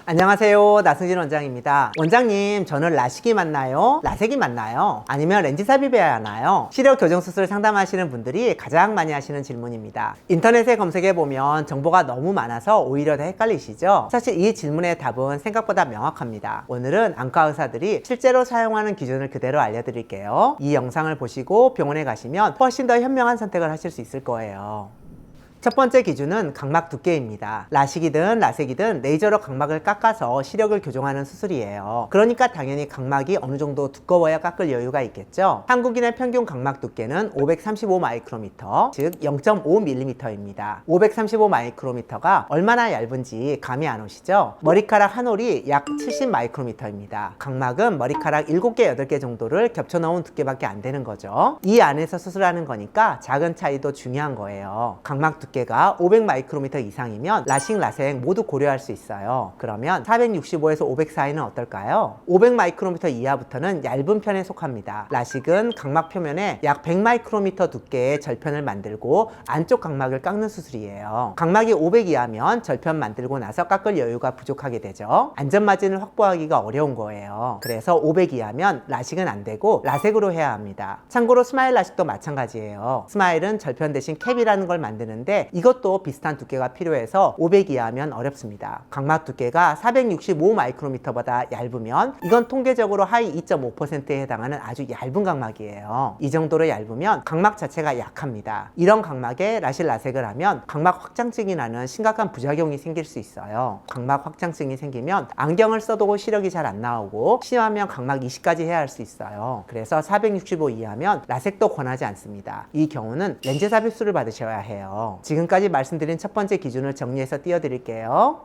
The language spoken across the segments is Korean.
안녕하세요, 나승진 원장입니다. 원장님, 저는 라식이 맞나요? 라섹이 맞나요? 아니면 렌즈 삽입해야 하나요? 시력 교정 수술 상담하시는 분들이 가장 많이 하시는 질문입니다. 인터넷에 검색해보면 정보가 너무 많아서 오히려 더 헷갈리시죠? 사실 이 질문의 답은 생각보다 명확합니다. 오늘은 안과 의사들이 실제로 사용하는 기준을 그대로 알려드릴게요. 이 영상을 보시고 병원에 가시면 훨씬 더 현명한 선택을 하실 수 있을 거예요. 첫 번째 기준은 각막 두께입니다. 라식이든 라섹이든 레이저로 각막을 깎아서 시력을 교정하는 수술이에요. 그러니까 당연히 각막이 어느 정도 두꺼워야 깎을 여유가 있겠죠. 한국인의 평균 각막 두께는 535 마이크로미터, 즉 0.5mm입니다. 535 마이크로미터가 얼마나 얇은지 감이 안 오시죠? 머리카락 한 올이 약 70 마이크로미터입니다. 각막은 머리카락 7개, 8개 정도를 겹쳐 넣은 두께밖에 안 되는 거죠. 이 안에서 수술하는 거니까 작은 차이도 중요한 거예요. 각막 두께가 500 마이크로미터 이상이면 라식, 라섹 모두 고려할 수 있어요. 그러면 465에서 500 사이는 어떨까요? 500 마이크로미터 이하부터는 얇은 편에 속합니다. 라식은 각막 표면에 약 100 마이크로미터 두께의 절편을 만들고 안쪽 각막을 깎는 수술이에요. 각막이 500 이하면 절편 만들고 나서 깎을 여유가 부족하게 되죠. 안전마진을 확보하기가 어려운 거예요. 그래서 500 이하면 라식은 안 되고 라섹으로 해야 합니다. 참고로 스마일 라식도 마찬가지예요. 스마일은 절편 대신 캡이라는 걸 만드는데 이것도 비슷한 두께가 필요해서 500 이하면 어렵습니다. 각막 두께가 465 마이크로미터보다 얇으면 이건 통계적으로 하위 2.5%에 해당하는 아주 얇은 각막이에요. 이 정도로 얇으면 각막 자체가 약합니다. 이런 각막에 라식, 라섹을 하면 각막 확장증이 나는 심각한 부작용이 생길 수 있어요. 각막 확장증이 생기면 안경을 써도 시력이 잘 안 나오고 심하면 각막 이식까지 해야 할 수 있어요. 그래서 465 이하면 라섹도 권하지 않습니다. 이 경우는 렌즈 삽입술을 받으셔야 해요. 지금까지 말씀드린 첫 번째 기준을 정리해서 띄워드릴게요.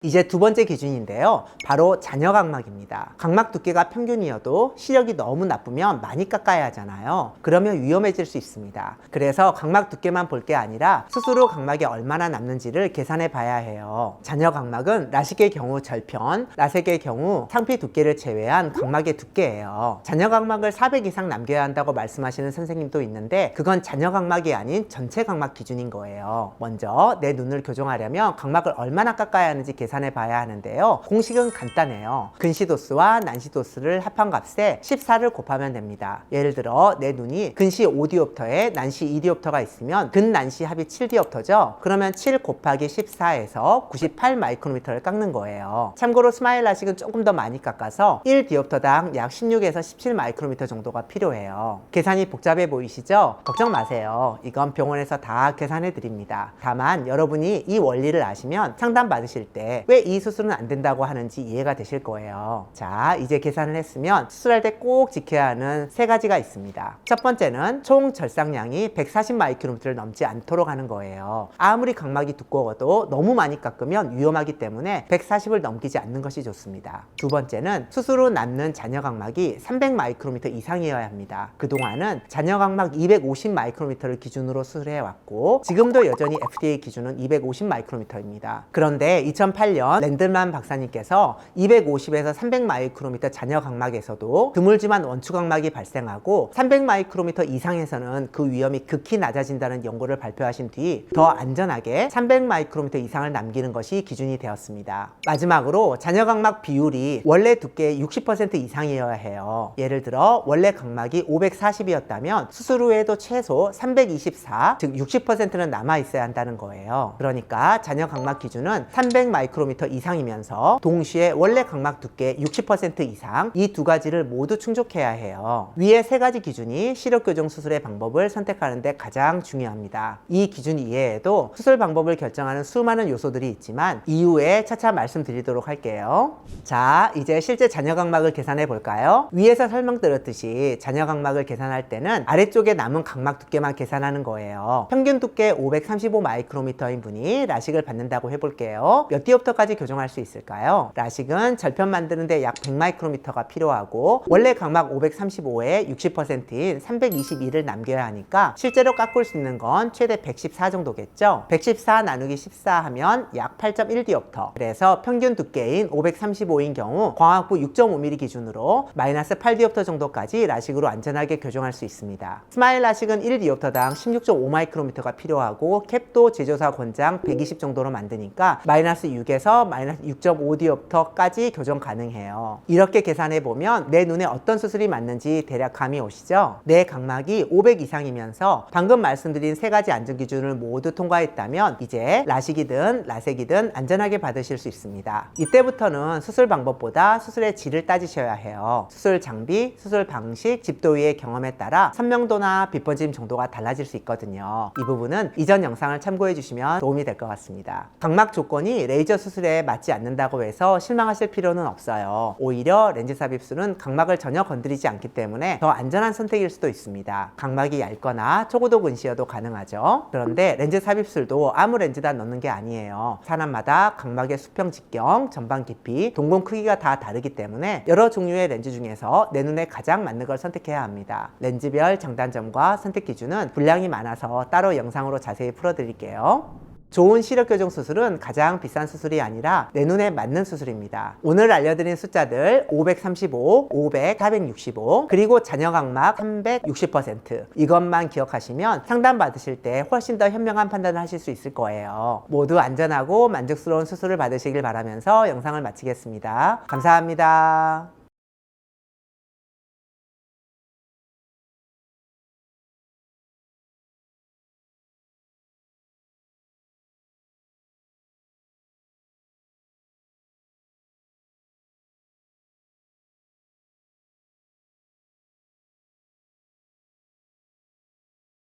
이제 두 번째 기준인데요. 바로 잔여 각막입니다. 각막 두께가 평균이어도 시력이 너무 나쁘면 많이 깎아야 하잖아요. 그러면 위험해질 수 있습니다. 그래서 각막 두께만 볼 게 아니라 수술 후 각막이 얼마나 남는지를 계산해 봐야 해요. 잔여 각막은 라식의 경우 절편, 라섹의 경우 상피 두께를 제외한 각막의 두께예요. 잔여 각막을 400 이상 남겨야 한다고 말씀하시는 선생님도 있는데 그건 잔여 각막이 아닌 전체 각막 기준인 거예요. 먼저 내 눈을 교정하려면 각막을 얼마나 깎아야 하는지 계산해 봐야 하는데요. 공식은 간단해요. 근시도수와 난시도수를 합한 값에 14를 곱하면 됩니다. 예를 들어 내 눈이 근시 5디옵터에 난시 2디옵터가 있으면 근난시 합이 7디옵터죠. 그러면 7 곱하기 14에서 98 마이크로미터를 깎는 거예요. 참고로 스마일 라식은 조금 더 많이 깎아서 1디옵터당 약 16에서 17 마이크로미터 정도가 필요해요. 계산이 복잡해 보이시죠? 걱정 마세요. 이건 병원에서 다 계산해 드립니다. 다만 여러분이 이 원리를 아시면 상담 받으실 때 왜 이 수술은 안 된다고 하는지 이해가 되실 거예요. 자, 이제 계산을 했으면 수술할 때 꼭 지켜야 하는 세 가지가 있습니다. 첫 번째는 총 절상량이 140 마이크로미터를 넘지 않도록 하는 거예요. 아무리 각막이 두꺼워도 너무 많이 깎으면 위험하기 때문에 140을 넘기지 않는 것이 좋습니다. 두 번째는 수술 후 남는 잔여 각막이 300 마이크로미터 이상이어야 합니다. 그동안은 잔여 각막 250 마이크로미터를 기준으로 수술해 왔고 지금도 여전히 FDA 기준은 250 마이크로미터입니다. 그런데 2008년 랜들만 박사님께서 250에서 300 마이크로미터 잔여 각막에서도 드물지만 원추 각막이 발생하고 300 마이크로미터 이상에서는 그 위험이 극히 낮아진다는 연구를 발표하신 뒤 더 안전하게 300 마이크로미터 이상을 남기는 것이 기준이 되었습니다. 마지막으로 잔여 각막 비율이 원래 두께의 60% 이상이어야 해요. 예를 들어 원래 각막이 540이었다면 수술 후에도 최소 324, 즉 60%는 남아 있어야 한다는 거예요. 그러니까 잔여 각막 기준은 300 마이크로미터 이상이면서 동시에 원래 각막 두께 60% 이상 이 두 가지를 모두 충족해야 해요. 위의 세 가지 기준이 시력 교정 수술의 방법을 선택하는 데 가장 중요합니다. 이 기준 이외에도 수술 방법을 결정하는 수많은 요소들이 있지만 이후에 차차 말씀드리도록 할게요. 자, 이제 실제 잔여 각막을 계산해 볼까요? 위에서 설명드렸듯이 잔여 각막을 계산할 때는 아래쪽에 남은 각막 두께만 계산하는 거예요. 평균 두께 535 마이크로미터인 분이 라식을 받는다고 해볼게요. 몇 디옵터 디옵터까지 교정할 수 있을까요? 라식은 절편 만드는데 약 100마이크로미터가 필요하고 원래 각막 535에 60%인 322를 남겨야 하니까 실제로 깎을 수 있는 건 최대 114 정도겠죠? 114 나누기 14 하면 약 8.1 디옵터. 그래서 평균 두께인 535인 경우 광학부 6.5mm 기준으로 마이너스 8 디옵터 정도까지 라식으로 안전하게 교정할 수 있습니다. 스마일 라식은 1 디옵터당 16.5 마이크로미터가 필요하고 캡도 제조사 권장 120 정도로 만드니까 마이너스 6에서 마이너스 6.5 디옵터까지 교정 가능해요. 이렇게 계산해 보면 내 눈에 어떤 수술이 맞는지 대략 감이 오시죠? 내 각막이 500 이상이면서 방금 말씀드린 세 가지 안전 기준을 모두 통과했다면 이제 라식이든 라섹이든 안전하게 받으실 수 있습니다. 이때부터는 수술 방법보다 수술의 질을 따지셔야 해요. 수술 장비, 수술 방식, 집도의의 경험에 따라 선명도나 빛번짐 정도가 달라질 수 있거든요. 이 부분은 이전 영상을 참고해 주시면 도움이 될 것 같습니다. 각막 조건이 레이저 수술에 맞지 않는다고 해서 실망하실 필요는 없어요. 오히려 렌즈 삽입술은 각막을 전혀 건드리지 않기 때문에 더 안전한 선택일 수도 있습니다. 각막이 얇거나 초고도 근시여도 가능하죠. 그런데 렌즈 삽입술도 아무 렌즈다 넣는 게 아니에요. 사람마다 각막의 수평 직경, 전방 깊이, 동공 크기가 다 다르기 때문에 여러 종류의 렌즈 중에서 내 눈에 가장 맞는 걸 선택해야 합니다. 렌즈별 장단점과 선택 기준은 분량이 많아서 따로 영상으로 자세히 풀어드릴게요. 좋은 시력 교정 수술은 가장 비싼 수술이 아니라 내 눈에 맞는 수술입니다. 오늘 알려드린 숫자들 535, 500, 465 그리고 잔여각막 360% 이것만 기억하시면 상담 받으실 때 훨씬 더 현명한 판단을 하실 수 있을 거예요. 모두 안전하고 만족스러운 수술을 받으시길 바라면서 영상을 마치겠습니다. 감사합니다.